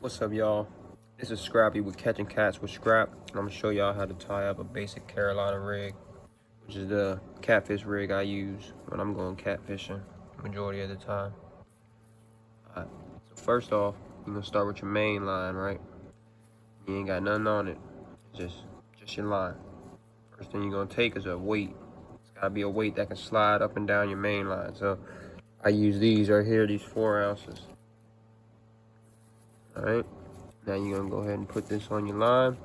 What's up, y'all? This is Scrappy with Catching Cats with Scrap, and I'm gonna show y'all how to tie up a basic Carolina rig, which is the catfish rig I use when I'm going catfishing majority of the time. Alright, so first off, you're gonna start with your main line, right? You ain't got nothing on it, just your line. First thing you're gonna take is a weight. It's gotta be a weight that can slide up and down your main line. So I use these right here, these 4 ounces. Alright, now you're gonna go ahead and put this on your line.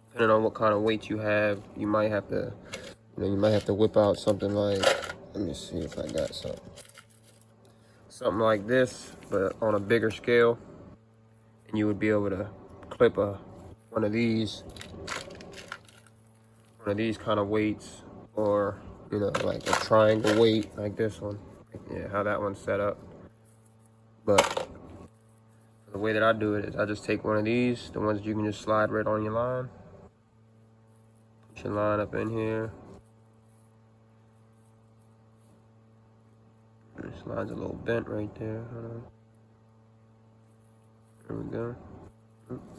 Depending on what kind of weight you have, you might have to, you might have to whip out something like, let me see if I got something like this, but on a bigger scale, and you would be able to clip one of these kind of weights, or like a triangle weight like this one. Yeah, how that one's set up. But the way that I do it is I just take one of these, the ones that you can just slide right on your line. Put your line up in here. This line's a little bent right there. Hold on. There we go.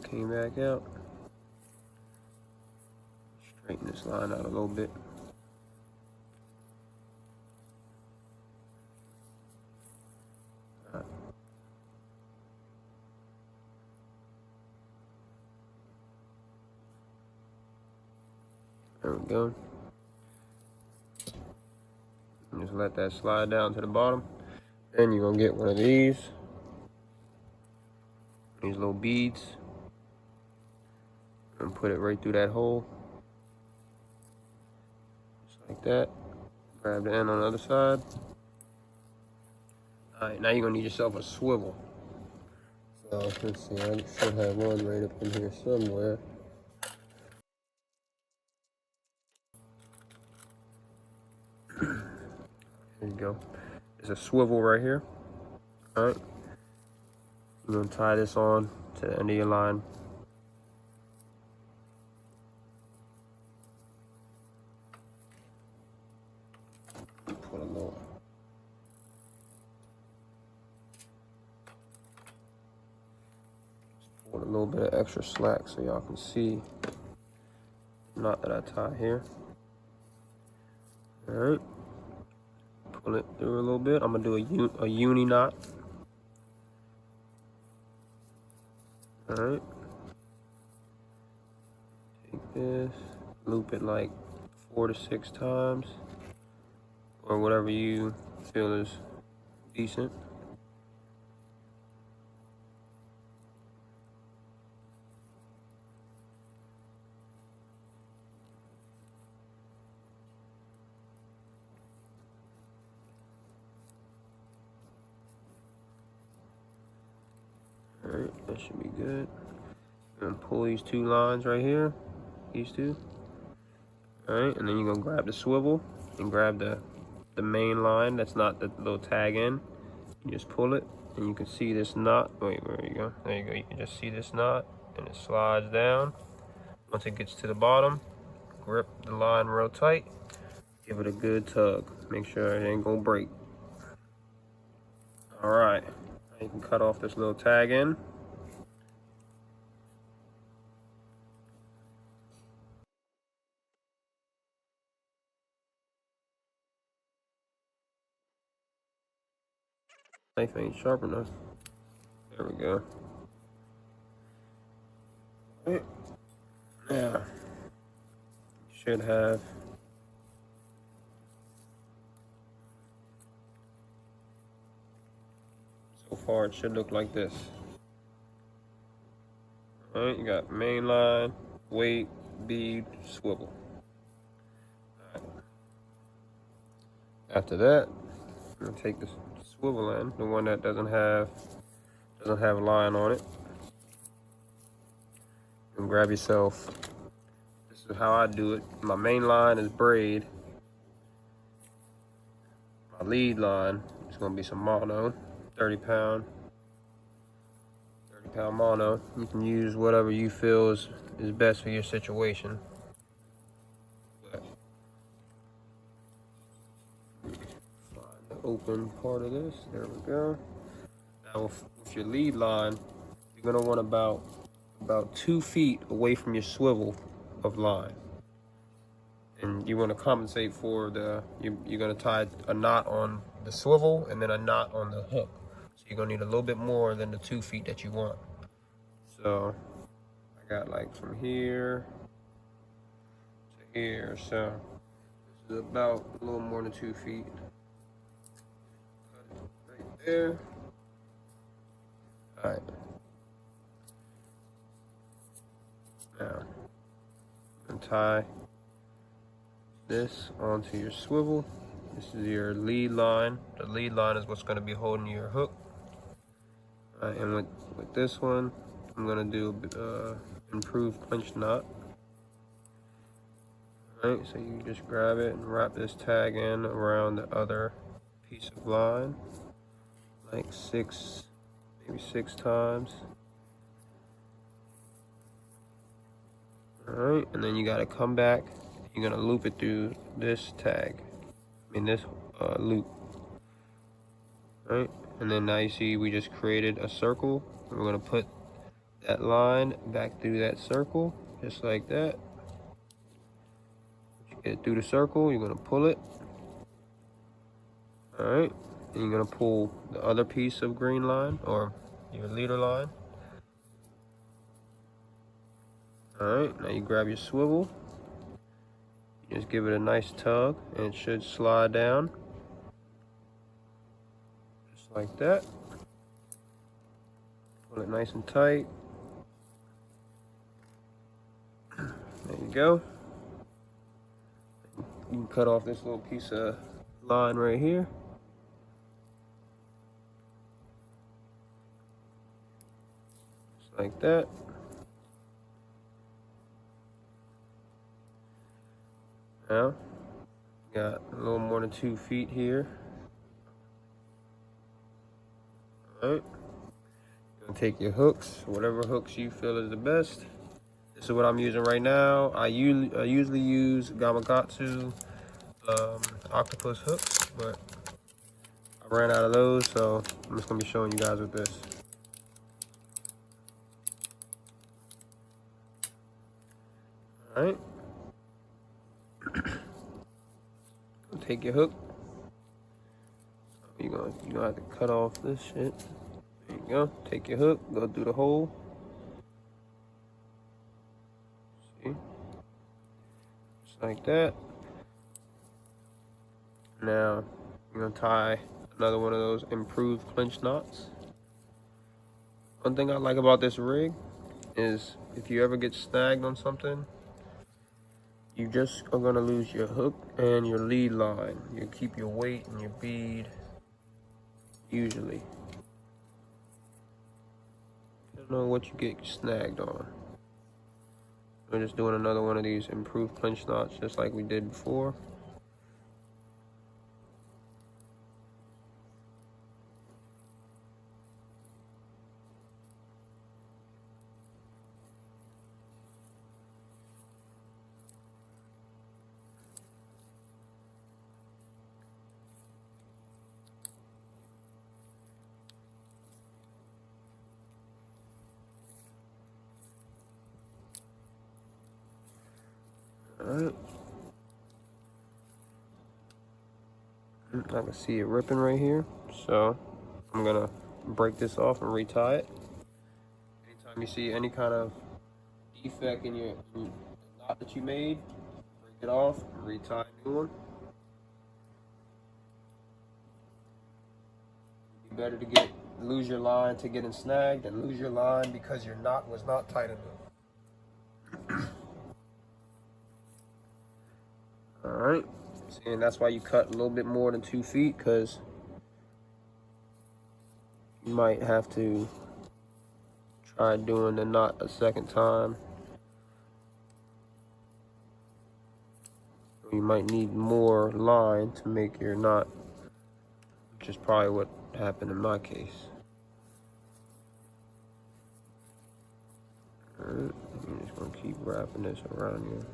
Came back out. Straighten this line out a little bit. Right. There we go. And just let that slide down to the bottom. Then you're gonna get one of these little beads, and put it right through that hole. Just like that. Grab the end on the other side. Alright, now you're gonna need yourself a swivel. So let's see, I should have one right up in here somewhere. There you go. There's a swivel right here. Alright. You're gonna tie this on to the end of your line. Put a little bit of extra slack so y'all can see the knot that I tie here. Alright. Pull it through a little bit. I'm gonna do a uni knot. Alright. Take this, loop it like 4 to 6 times, or whatever you feel is decent. Alright, that should be good. And pull these 2 lines right here, these 2. Alright, and then you're gonna grab the swivel and grab the main line that's not the little tag in. You just pull it, and you can see this knot. Wait, there you go. There you go. You can just see this knot, and it slides down. Once it gets to the bottom, grip the line real tight. Give it a good tug. Make sure it ain't gonna break. Alright, now you can cut off this little tag in. Knife ain't sharp enough. There we go. Right. Now, you should have so far it should look like this. Alright, you got main line, weight, bead, swivel. Right. After that, I'm gonna take this swivel end, the one that doesn't have a line on it, and grab yourself. This is how I do it. My main line is braid. My lead line is gonna be some mono, 30-pound mono. You can use whatever you feel is best for your situation. But find the open part of this. There we go. Now, if with your lead line, you're gonna want about 2 feet away from your swivel of line. And you want to compensate for you're going to tie a knot on the swivel and then a knot on the hook. So you're going to need a little bit more than the 2 feet that you want. So I got like from here to here. So this is about a little more than 2 feet. Cut it right there. All right. Now, I'm going to tie this onto your swivel. This is your lead line. The lead line is what's going to be holding your hook. And with this one, I'm going to do improved clinch knot. Alright, so you just grab it and wrap this tag in around the other piece of line, like maybe six times. Alright, and then you got to come back. You're going to loop it through this tag, this loop. Right, and then now you see we just created a circle. We're going to put that line back through that circle, just like that. Get it through the circle, you're going to pull it. Alright, and you're going to pull the other piece of green line, or your leader line. Alright, now you grab your swivel. Just give it a nice tug, and it should slide down. Just like that. Pull it nice and tight. There you go. You can cut off this little piece of line right here. Just like that. Now, got a little more than 2 feet here. Alright. You're gonna take your hooks, whatever hooks you feel is the best. This is what I'm using right now. I usually use Gamakatsu octopus hooks, but I ran out of those, so I'm just gonna be showing you guys with this. Alright. Take your hook. You're gonna have to cut off this shit. There you go. Take your hook, go through the hole. See? Just like that. Now, you're gonna tie another one of those improved clinch knots. One thing I like about this rig is if you ever get snagged on something, you just are gonna lose your hook and your lead line. You keep your weight and your bead, usually. I don't know what you get snagged on. We're just doing another one of these improved clinch knots just like we did before. Alright. I can see it ripping right here, so I'm gonna break this off and retie it. Anytime you see any kind of defect in the knot that you made, break it off and retie a new one. It'd be better to lose your line to getting snagged than lose your line because your knot was not tight enough. Alright, and that's why you cut a little bit more than 2 feet, because you might have to try doing the knot a second time. You might need more line to make your knot, which is probably what happened in my case. Alright, I'm just going to keep wrapping this around here.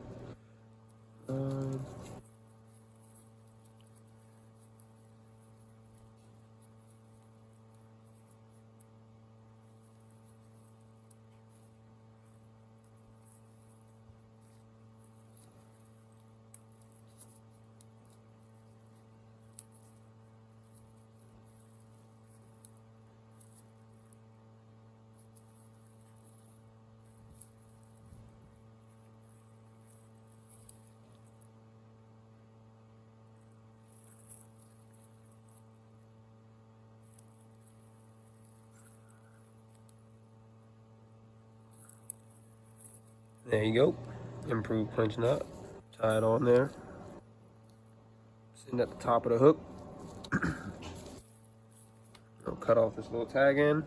There you go. Improved clinch nut. Tie it on there. Sitting at the top of the hook. I'll cut off this little tag end.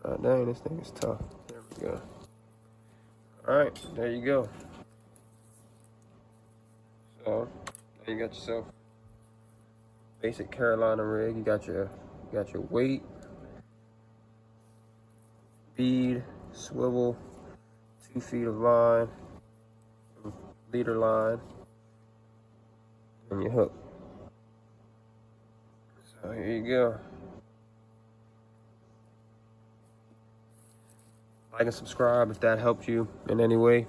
Oh, dang, this thing is tough. There we go. Alright, there you go. So, now you got yourself basic Carolina rig. You got your weight, bead, swivel, 2 feet of line, leader line, and your hook. So here you go. Like and subscribe if that helped you in any way.